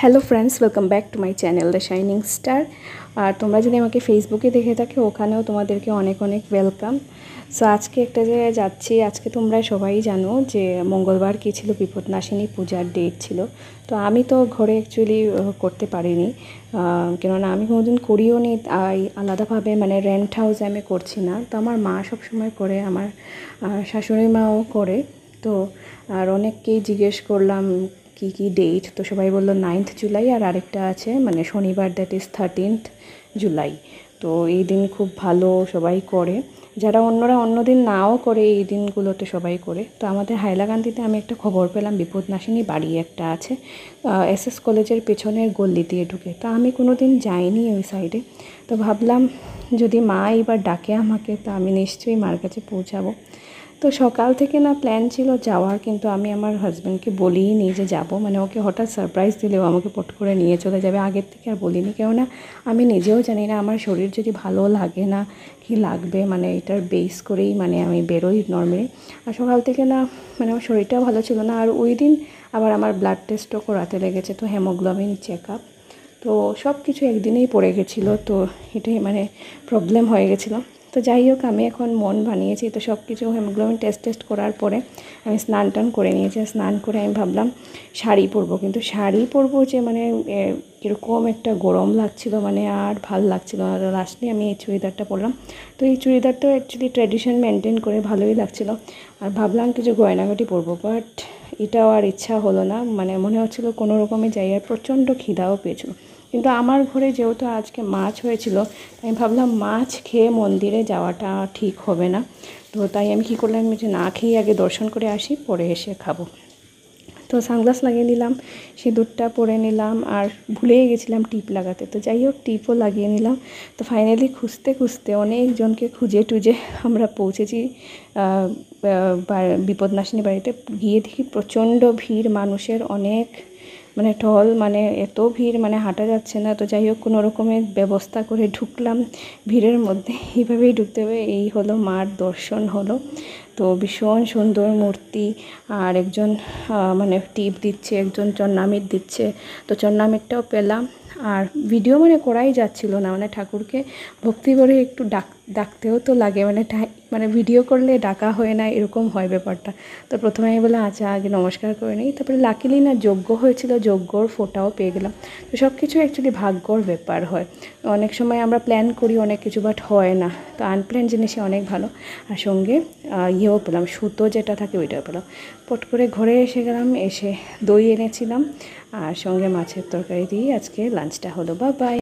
Hello friends, welcome back to my channel the shining star. আর তোমরা যদি আমাকে ফেসবুকে দেখে থাকো, ওখানেও তোমাদেরকে অনেক অনেক ওয়েলকাম। সো আজকে একটা জায়গায় যাচ্ছি। আজকে তোমরা সবাই জানো যে মঙ্গলবার কী ছিল, বিপদনাশিনী পূজার ডেট ছিল। তো আমি তো ঘরে অ্যাকচুয়ালি করতে পারিনি, কেননা আমি কোনোদিন করিও নি আলাদাভাবে, মানে রেন্ট হাউসে আমি করছি না। তো আমার মা সবসময় করে, আমার শাশুড়ি মাও করে। তো আর অনেককেই জিজ্ঞেস করলাম কি কি ডেট, তো সবাই বললো 9th জুলাই, আর আরেকটা আছে মানে শনিবার, দ্যাট ইজ 13th জুলাই। তো এই দিন খুব ভালো সবাই করে, যারা অন্যরা অন্য দিন নাও করে এই দিনগুলোতে সবাই করে। তো আমাদের হাইলাকান্দিতে আমি একটা খবর পেলাম বিপদনাশিনী বাড়ি একটা আছে এসএস কলেজের পেছনের গল্লি দিয়ে ঢুকে। তো আমি কোনো দিন যাইনি ওই সাইডে, তো ভাবলাম যদি মা এবার ডাকে আমাকে, তো আমি নিশ্চয়ই মার কাছে পৌঁছাবো। তো সকাল থেকে না প্ল্যান ছিল যাওয়ার, কিন্তু আমি আমার হাজব্যান্ডকে বলিই নি যে যাবো, মানে ওকে হঠাৎ সারপ্রাইজ দিলেও আমাকে পট করে নিয়ে চলে যাবে, আগের থেকে আর বলিনি। কেননা আমি নিজেও জানি না আমার শরীর যদি ভালো লাগে না কি লাগবে, মানে এটার বেস করেই মানে আমি বেরোই নর্মালি। আর সকাল থেকে না মানে আমার শরীরটাও ভালো ছিল না, আর ওই দিন আবার আমার ব্লাড টেস্টও করাতে লেগেছে, তো হিমোগ্লোবিন চেক আপ, তো সব কিছু একদিনেই পড়ে গেছিলো। তো এটাই মানে প্রবলেম হয়ে গেছিলো। তো যাই হোক, আমি এখন মন বানিয়েছি। তো সব কিছু হিমোগ্লোবিন টেস্ট করার পরে আমি স্নান টান করে নিয়েছি। স্নান করে আমি ভাবলাম শাড়ি পরবো, কিন্তু শাড়ি পরবো যে মানে কীরকম একটা গরম লাগছিলো, মানে আর ভাল লাগছিলো না। লাস্টলি আমি এই চুড়িদারটা পরলাম। তো এই চুড়িদারটাও অ্যাকচুয়ালি ট্র্যাডিশন মেনটেন করে ভালোই লাগছিলো। আর ভাবলাম কিছু গয়নাগাটি পরবো, বাট এটাও আর ইচ্ছা হলো না। মানে মনে হচ্ছিলো কোনো রকমে যাই, আর প্রচণ্ড খিদাও পেয়েছিলো। কিন্তু আমার ঘরে যেহেতু আজকে মাছ হয়েছিল, আমি ভাবলাম মাছ খেয়ে মন্দিরে যাওয়াটা ঠিক হবে না। তো তাই আমি কী করলাম, যে না খেয়ে আগে দর্শন করে আসি, পরে এসে খাবো। তো সানগ্লাস লাগিয়ে নিলাম, সিঁদুরটা পরে নিলাম, আর ভুলেই গেছিলাম টিপ লাগাতে। তো যাই হোক, টিপও লাগিয়ে নিলাম। তো ফাইনালি খুঁজতে খুঁজতে অনেকজনকে খুঁজে টুজে আমরা পৌঁছেছি বিপদনাশিনী বাড়িতে। গিয়ে দেখি প্রচণ্ড ভিড় মানুষের, অনেক মানে টল, মানে এত ভিড় মানে হাঁটা যাচ্ছে না। তো যাই হোক, কোনো রকমের ব্যবস্থা করে ঢুকলাম ভিড়ের মধ্যে। এইভাবেই ঢুকতে হবে। এই হলো মার দর্শন হলো। তো ভীষণ সুন্দর মূর্তি, আর একজন মানে টিপ দিচ্ছে, একজন চন্নামির দিচ্ছে। তো চন্নামিরটাও পেলাম। আর ভিডিও মানে করাই যাচ্ছিল না, মানে ঠাকুরকে ভক্তি করে একটু ডাকতেও তো লাগে, মানে ভিডিও করলে ডাকা হয় না, এরকম হয় ব্যাপারটা। তো প্রথমে আমি বললাম আচ্ছা আগে নমস্কার করে নিই। তারপরে লাকিলি না যজ্ঞ হয়েছিল, যজ্ঞর ফোটাও পেয়ে গেলাম। তো সব কিছু অ্যাকচুয়ালি ভাগ্যর ব্যাপার হয়। অনেক সময় আমরা প্ল্যান করি অনেক কিছু, বাট হয় না। তো আনপ্ল্যান জিনিসই অনেক ভালো। আর সঙ্গে ইয়েও পেলাম, সুতো যেটা থাকে ওইটাও পেলাম। পট করে ঘরে এসে গেলাম, এসে দই এনেছিলাম, আর সঙ্গে মাছের তরকারি দিয়ে আজকে লাঞ্চটা হলো। Bye bye.